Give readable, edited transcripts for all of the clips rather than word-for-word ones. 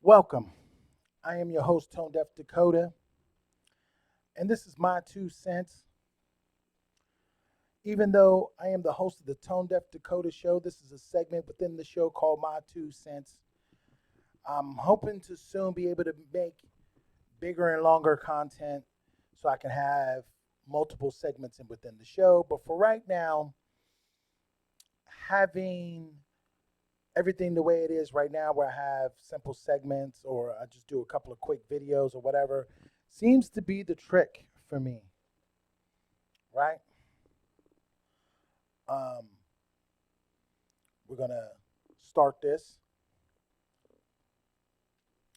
Welcome. I am your host, Tone Deaf Dakota, and this is my 2 cents. Even though I am the host of the Tone Deaf Dakota show, this is a segment within the show called My 2 Cents. I'm hoping to soon be able to make bigger and longer content so I can have multiple segments in within the show. But for right now, having everything the way it is right now, where I have simple segments or I just do a couple of quick videos or whatever, seems to be the trick for me, right? Um, we're gonna start this,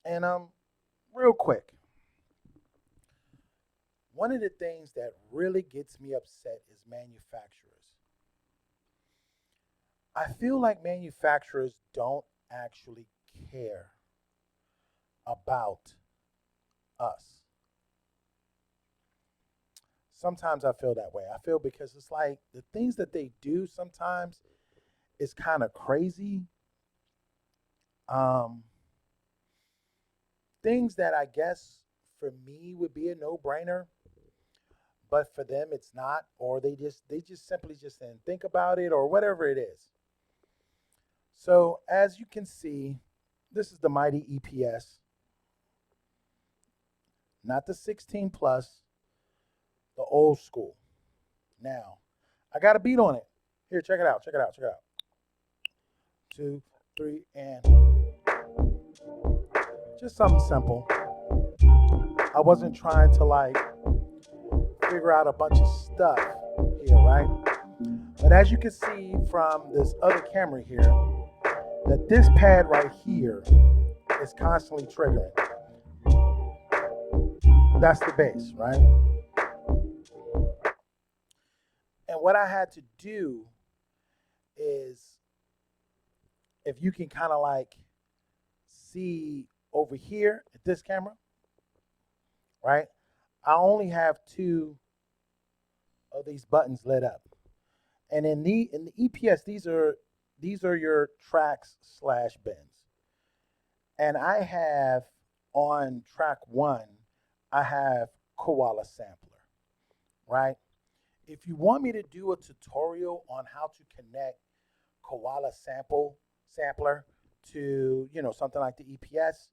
and real quick. One of the things that really gets me upset is manufacturers. I feel like manufacturers don't actually care about us. Sometimes I feel that way. I feel because it's like the things that they do sometimes is kind of crazy. Um, Things that I guess for me would be a no-brainer, but for them it's not, or they just simply just didn't think about it or whatever it is. So as you can see, this is the mighty EPS, not the 16 plus, the old school. Now, I got a beat on it. Here, check it out. Check it out. Check it out. Two, three, and just something simple. I wasn't trying to like figure out a bunch of stuff here, right? But as you can see from this other camera here, that this pad right here is constantly triggering. That's the bass, right? And what I had to do is, if you can kind of like see over here at this camera, right? I only have two of these buttons lit up. And in the EPS, these are your tracks slash bends. And I have on track one, I have Koala Sampler, right? If you want me to do a tutorial on how to connect Koala Sampler to something like the EPS,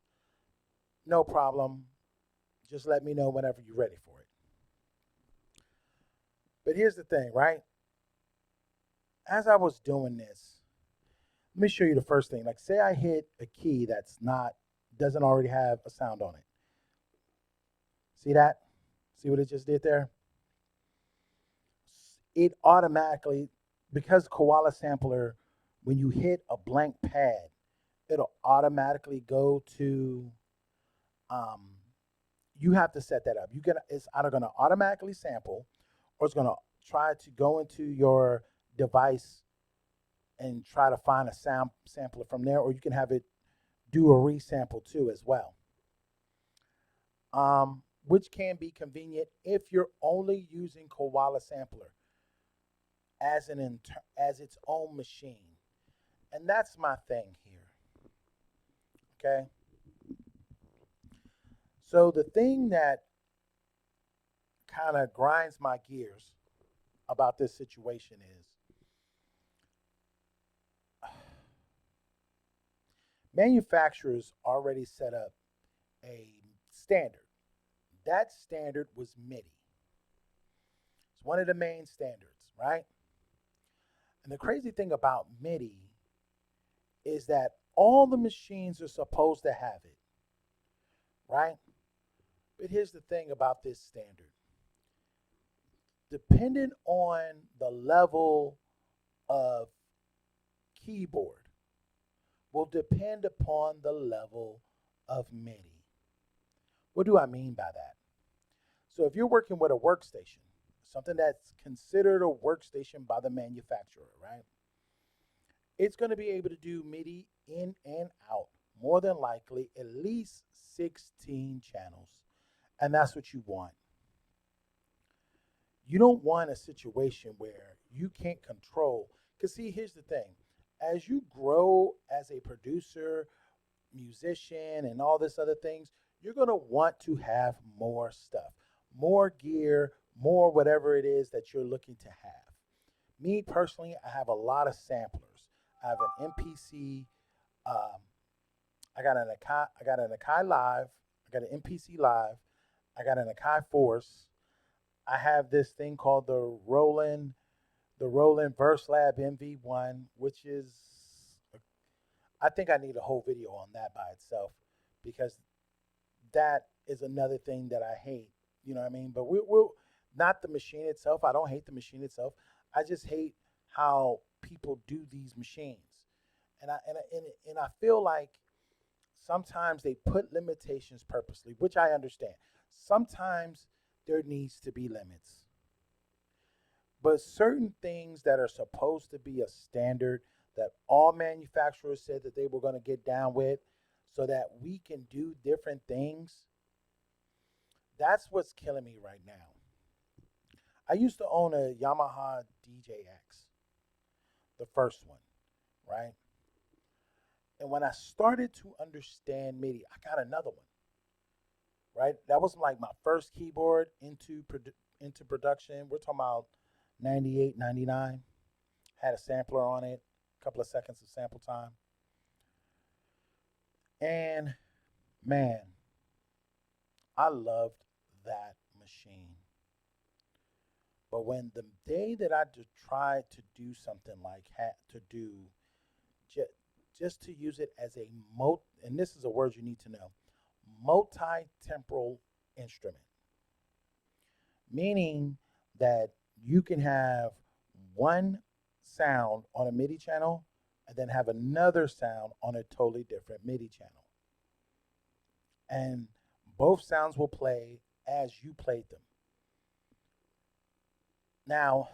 no problem. Just let me know whenever you're ready for it. But here's the thing, right? As I was doing this, let me show you the first thing. Like, say I hit a key that's not doesn't already have a sound on it. See that? See what it just did there? It automatically, because Koala Sampler, when you hit a blank pad, it'll automatically go to. Um, you have to set that up. It's either gonna automatically sample, or it's gonna try to go into your device and try to find a sampler from there, or you can have it do a resample too as well, which can be convenient if you're only using Koala Sampler as its own machine. And that's my thing here. Okay. So the thing that kind of grinds my gears about this situation is manufacturers already set up a standard. That standard was MIDI. It's one of the main standards, right? And the crazy thing about MIDI is that all the machines are supposed to have it, right? But here's the thing about this standard. Depending on the level of keyboard will depend upon the level of MIDI. What do I mean by that? So if you're working with a workstation, something that's considered a workstation by the manufacturer, right? It's going to be able to do MIDI in and out, more than likely at least 16 channels. And that's what you want. You don't want a situation where you can't control. Because, see, here's the thing: as you grow as a producer, musician and all this other things, you're going to want to have more stuff, more gear, more whatever it is that you're looking to have. Me personally, I have a lot of samplers. I have an MPC. Um, I got an Akai Live. I got an MPC Live. I got an Akai Force. I have this thing called the Roland Verse Lab MV1, which is, I think I need a whole video on that by itself because that is another thing that I hate. You know what I mean? But we'll not the machine itself. I don't hate the machine itself. I just hate how people do these machines, and I feel like sometimes they put limitations purposely, which I understand. Sometimes there needs to be limits, but certain things that are supposed to be a standard that all manufacturers said that they were going to get down with so that we can do different things, that's what's killing me right now. I used to own a Yamaha DJX, the first one, right? And when I started to understand MIDI, I got another one, right? That was like my first keyboard into production. We're talking about 98, 99. Had a sampler on it, a couple of seconds of sample time. And man, I loved that machine. But when the day that I tried to do something like had to do ju- just to use it as a and this is a word you need to know, multi-temporal instrument, meaning that you can have one sound on a MIDI channel and then have another sound on a totally different MIDI channel. And both sounds will play as you played them. Now,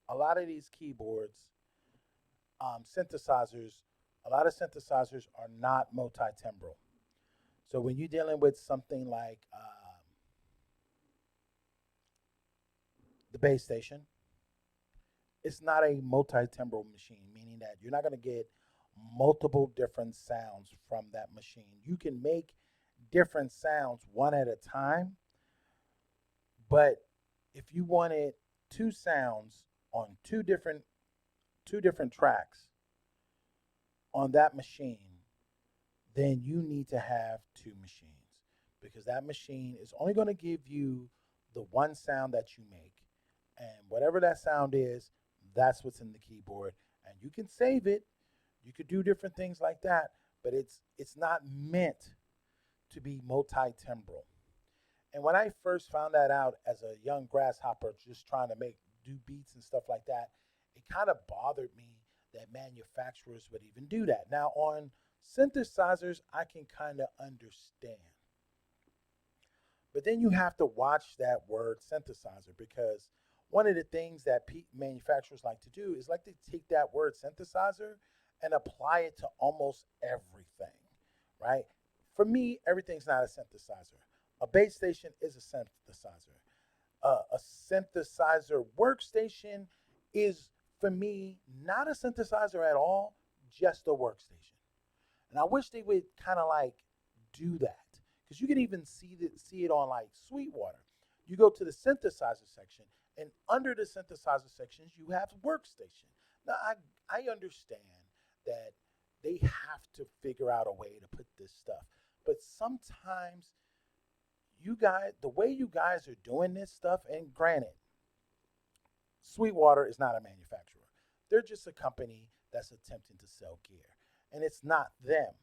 a lot of these keyboards, synthesizers, a lot of synthesizers are not multi-timbral. So when you're dealing with something like the bass station, it's not a multi-timbral machine, meaning that you're not going to get multiple different sounds from that machine. You can make different sounds one at a time, but if you wanted two sounds on two different tracks on that machine, then you need to have two machines because that machine is only going to give you the one sound that you make. And whatever that sound is, that's what's in the keyboard. And you can save it. You could do different things like that, but it's not meant to be multi-timbral. And when I first found that out as a young grasshopper, just trying to do beats and stuff like that, it kind of bothered me that manufacturers would even do that. Now on synthesizers, I can kind of understand, but then you have to watch that word synthesizer because one of the things that manufacturers like to do is like to take that word synthesizer and apply it to almost everything, right? For me, everything's not a synthesizer. A bass station is a synthesizer. A synthesizer workstation is, for me, not a synthesizer at all, just a workstation. And I wish they would kind of like do that because you can even see it on like Sweetwater. You go to the synthesizer section, and under the synthesizer sections, you have workstation. Now, I understand that they have to figure out a way to put this stuff, but sometimes you guys, the way you guys are doing this stuff, and granted, Sweetwater is not a manufacturer. They're just a company that's attempting to sell gear, and it's not them.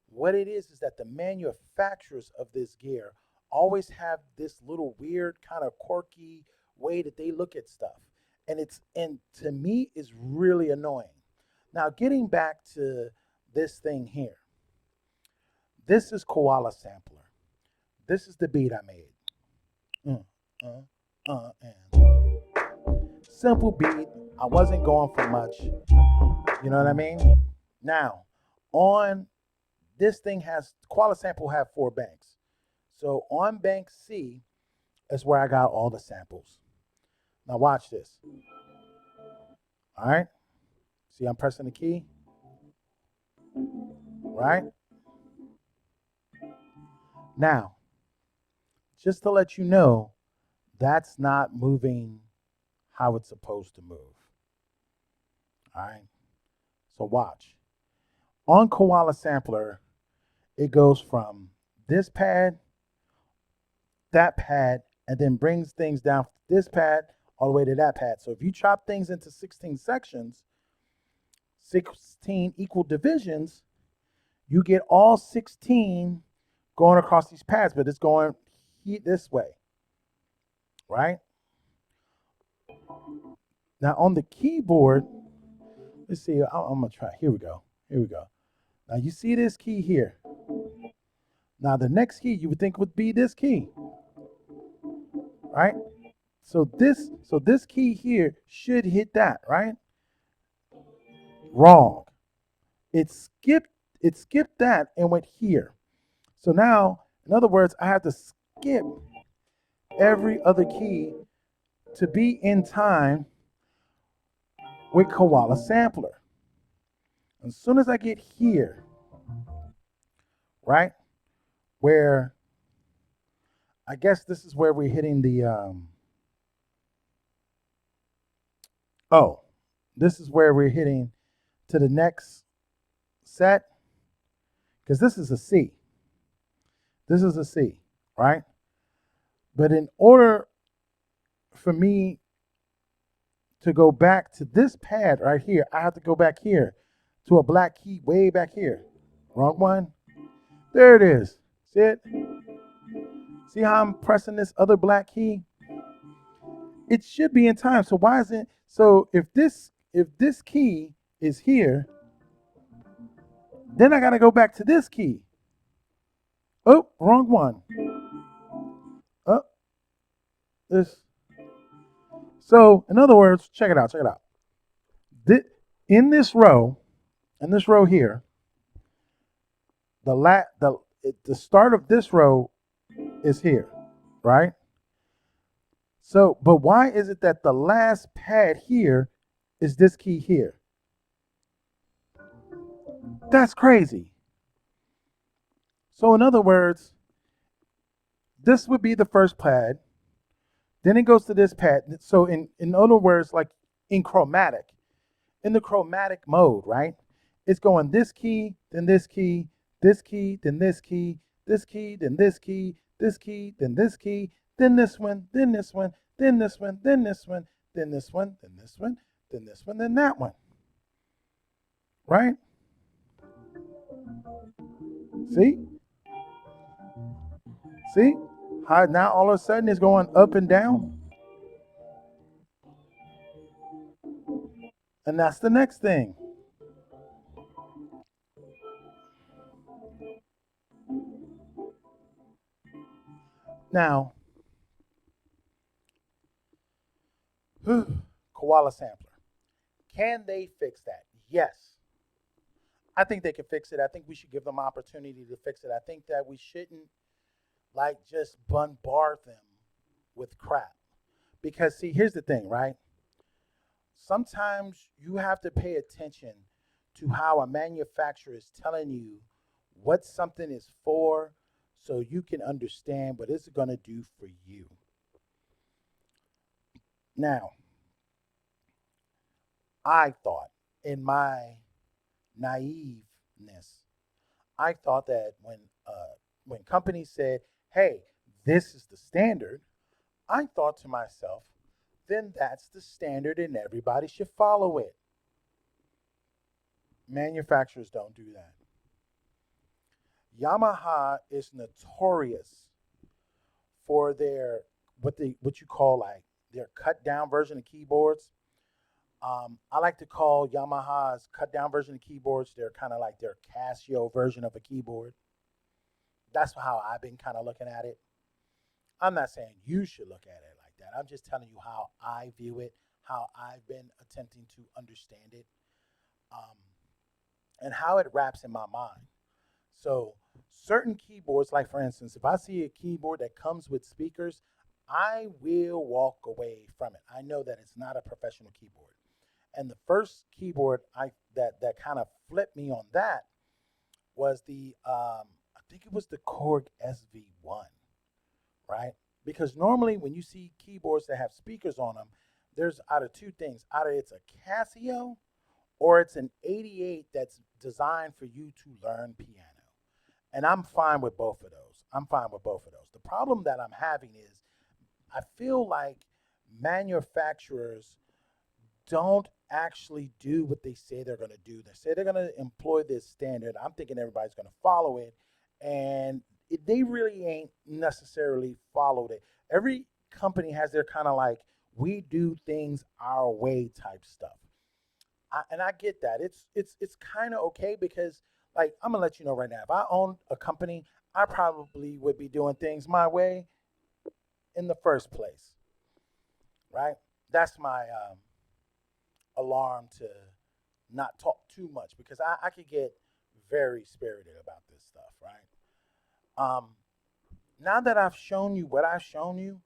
What it is that the manufacturers of this gear always have this little weird kind of quirky way that they look at stuff. And to me is really annoying. Now getting back to this thing here. This is Koala Sampler. This is the beat I made. And simple beat. I wasn't going for much. You know what I mean? Now, on this thing has Koala Sample have 4 banks. So on bank C is where I got all the samples. Now watch this. All right. See, I'm pressing the key. Right? Now, just to let you know, that's not moving how it's supposed to move. All right. So watch. On Koala Sampler, it goes from this pad, that pad, and then brings things down this pad all the way to that pad. So if you chop things into 16 sections, 16 equal divisions, you get all 16 going across these pads, but it's going this way, right? Now on the keyboard, let's see, I'm gonna try. Here we go. Here we go. Now you see this key here. Now the next key you would think would be this key, right? So this key here should hit that, right? Wrong. It skipped that and went here. So now, in other words, I have to skip every other key to be in time with Koala Sampler. As soon as I get here, right, where I guess this is where we're hitting the this is where we're hitting to the next set, because this is a C. This is a C, right? But in order for me to go back to this pad right here, I have to go back here to a black key way back here. Wrong one. There it is. See it? See how I'm pressing this other black key? It should be in time. So why isn't it? So if this key is here, then I gotta go back to this key. Oh, wrong one. Oh, this. So in other words, check it out. Check it out. In this row here, the start of this row is here, right? So, but why is it that the last pad here is this key here? That's crazy. So in other words, this would be the first pad. Then it goes to this pad. So in other words, like in the chromatic mode, right? It's going this key, then this key, this key, then this key, this key, then this key, this key, then this key, then this one, then this one, then this one, then this one, then this one, then this one, then this one, then that one. Right? See? See? How now all of a sudden it's going up and down? And that's the next thing. Now, Koala Sampler. Can they fix that? Yes. I think they can fix it. I think we should give them opportunity to fix it. I think that we shouldn't like just bombard them with crap. Because see, here's the thing, right? Sometimes you have to pay attention to how a manufacturer is telling you what something is for so you can understand what it's going to do for you. Now, I thought in my naiveness, I thought that when companies said, "Hey, this is the standard," I thought to myself, then that's the standard and everybody should follow it. Manufacturers don't do that. Yamaha is notorious for their what you call like their cut down version of keyboards. I like to call Yamaha's cut down version of keyboards. They're kind of like their Casio version of a keyboard. That's how I've been kind of looking at it. I'm not saying you should look at it like that. I'm just telling you how I view it, how I've been attempting to understand it, um, and how it wraps in my mind. So, certain keyboards, like for instance, if I see a keyboard that comes with speakers, I will walk away from it. I know that it's not a professional keyboard. And the first keyboard that kind of flipped me on that was the think it was the Korg SV1, right? Because normally when you see keyboards that have speakers on them, there's either two things. Either it's a Casio or it's an 88 that's designed for you to learn piano. And I'm fine with both of those. I'm fine with both of those. The problem that I'm having is I feel like manufacturers don't actually do what they say they're going to do. They say they're going to employ this standard. I'm thinking everybody's going to follow it, and they really ain't necessarily followed it. Every company has their kind of like we do things our way type stuff. And I get that. It's kind of okay because like I'm gonna let you know right now. If I owned a company, I probably would be doing things my way in the first place, right? That's my alarm to not talk too much because I could get very spirited about this stuff, right? Now that I've shown you what I've shown you,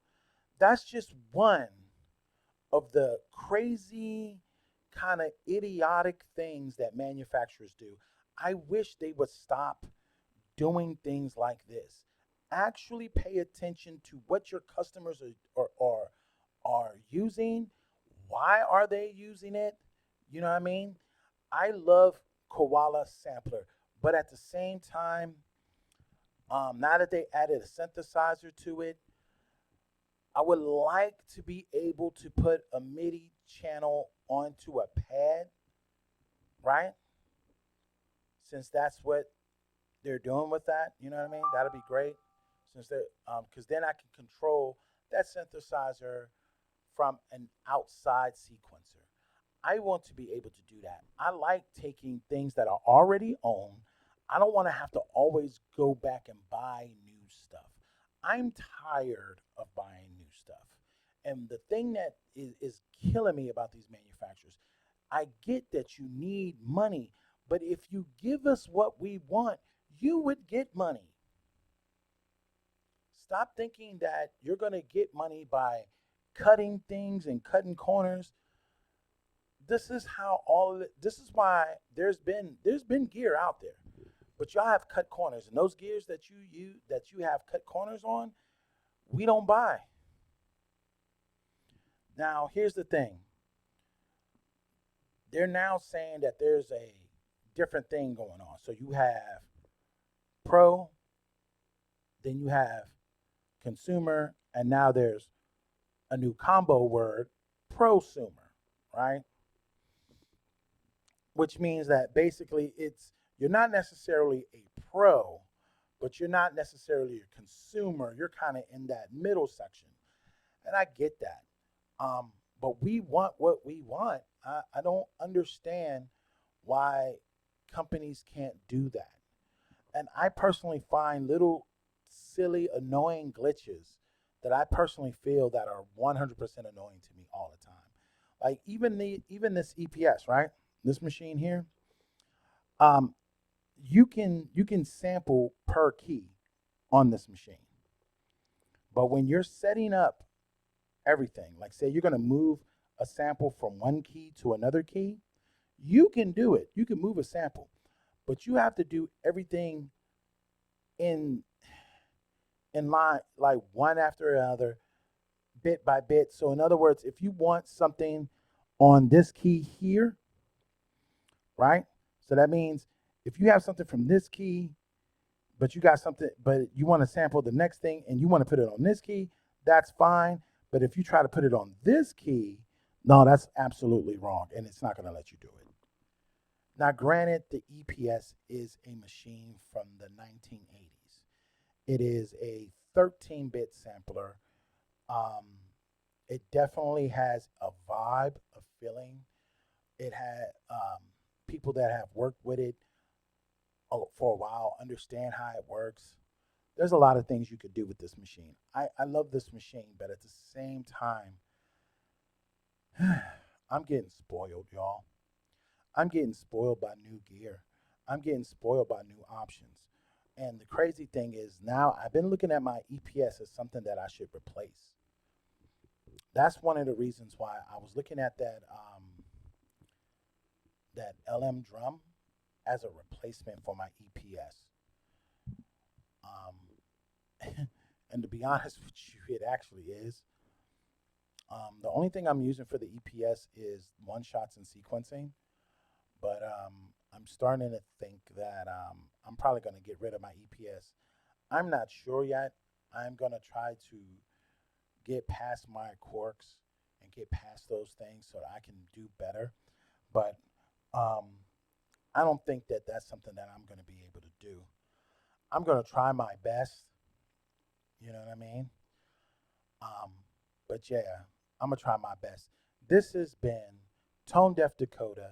that's just one of the crazy kind of idiotic things that manufacturers do. I wish they would stop doing things like this. Actually pay attention to what your customers are using. Why are they using it? You know what I mean? I love Koala Sampler, but at the same time, now that they added a synthesizer to it, I would like to be able to put a MIDI channel onto a pad, right? Since that's what they're doing with that, you know what I mean? That'll be great. Since they're, because then I can control that synthesizer from an outside sequencer. I want to be able to do that. I like taking things that are already owned. I don't want to have to always go back and buy new stuff. I'm tired of buying new stuff. And the thing that is killing me about these manufacturers, I get that you need money, but if you give us what we want, you would get money. Stop thinking that you're going to get money by cutting things and cutting corners. This is how all of it, this is why there's been gear out there. But y'all have cut corners, and those gears that you have cut corners on, we don't buy. Now, here's the thing. They're now saying that there's a different thing going on. So you have pro, then you have consumer, and now there's a new combo word, prosumer, right? Which means that basically you're not necessarily a pro, but you're not necessarily a consumer. You're kind of in that middle section, and I get that. But we want what we want. I don't understand why companies can't do that. And I personally find little silly, annoying glitches that I personally feel that are 100% annoying to me all the time. Like even this EPS, right? This machine here, um, you can sample per key on this machine. But when you're setting up everything, like say you're going to move a sample from one key to another key, you can do it. You can move a sample, but you have to do everything in in line, like one after another, bit by bit. So in other words, if you want something on this key here, right? So that means if you have something from this key, but you got something, but you want to sample the next thing and you want to put it on this key, that's fine. But if you try to put it on this key, no, that's absolutely wrong, and it's not going to let you do it. Now, granted, the EPS is a machine from the 1980s. It is a 13-bit sampler. Um, it definitely has a vibe, a feeling. It had people that have worked with it for a while understand how it works. There's a lot of things you could do with this machine. I love this machine, but at the same time, I'm getting spoiled, y'all. I'm getting spoiled by new gear. I'm getting spoiled by new options. And the crazy thing is now I've been looking at my EPS as something that I should replace. That's one of the reasons why I was looking at that LM drum as a replacement for my EPS. And to be honest with you, it actually is. The only thing I'm using for the EPS is one shots and sequencing, but I'm starting to think that I'm probably going to get rid of my EPS. I'm not sure yet. I'm going to try to get past my quirks and get past those things so that I can do better. But um, I don't think that that's something that I'm going to be able to do. I'm going to try my best. You know what I mean? Um, but yeah, I'm going to try my best. This has been Tone Deaf Dakota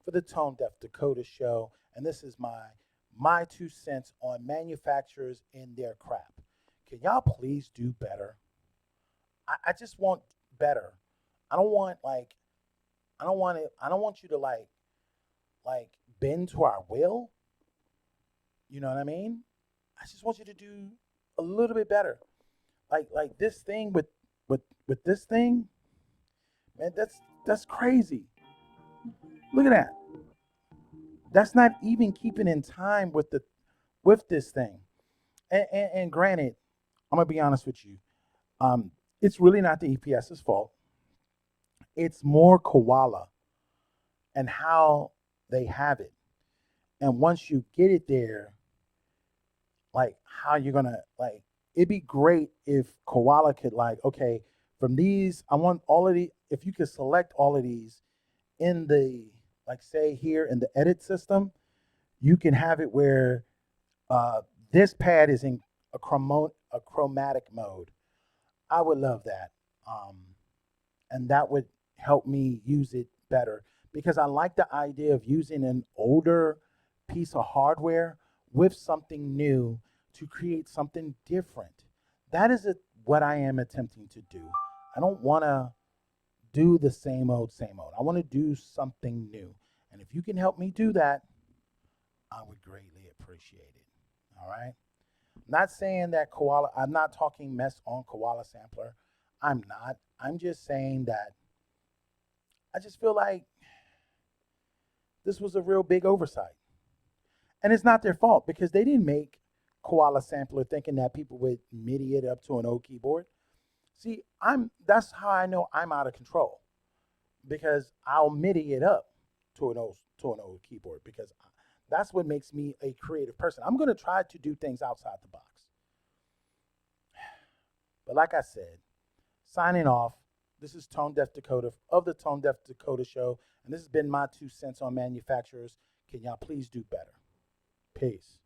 for the Tone Deaf Dakota show. And this is my 2 cents on manufacturers and their crap. Can y'all please do better? I just want better. I don't want like I don't want it. I don't want you to like bend to our will. You know what I mean? I just want you to do a little bit better. Like this thing with this thing, man. That's crazy. Look at that. That's not even keeping in time with this thing. And granted, I'm gonna be honest with you. It's really not the EPS's fault. It's more Koala and how they have it. And once you get it there, like how you're gonna like it'd be great if Koala could like, okay, from these, I want all of the if you could select all of these in the like say here in the edit system, you can have it where uh this pad is in a chromatic mode. I would love that. Um and that would help me use it better because I like the idea of using an older piece of hardware with something new to create something different. That is what I am attempting to do. I don't want to do the same old, same old. I want to do something new. And if you can help me do that, I would greatly appreciate it. All right. Not saying that Koala, I'm not talking mess on Koala Sampler. I'm not. I'm just saying that I just feel like this was a real big oversight. And it's not their fault because they didn't make Koala Sampler thinking that people would MIDI it up to an old keyboard. See, that's how I know I'm out of control because I'll MIDI it up to an old keyboard because that's what makes me a creative person. I'm going to try to do things outside the box. But like I said, signing off. This is Tone Deaf Dakota of the Tone Deaf Dakota Show, and this has been my 2 cents on manufacturers. Can y'all please do better? Peace.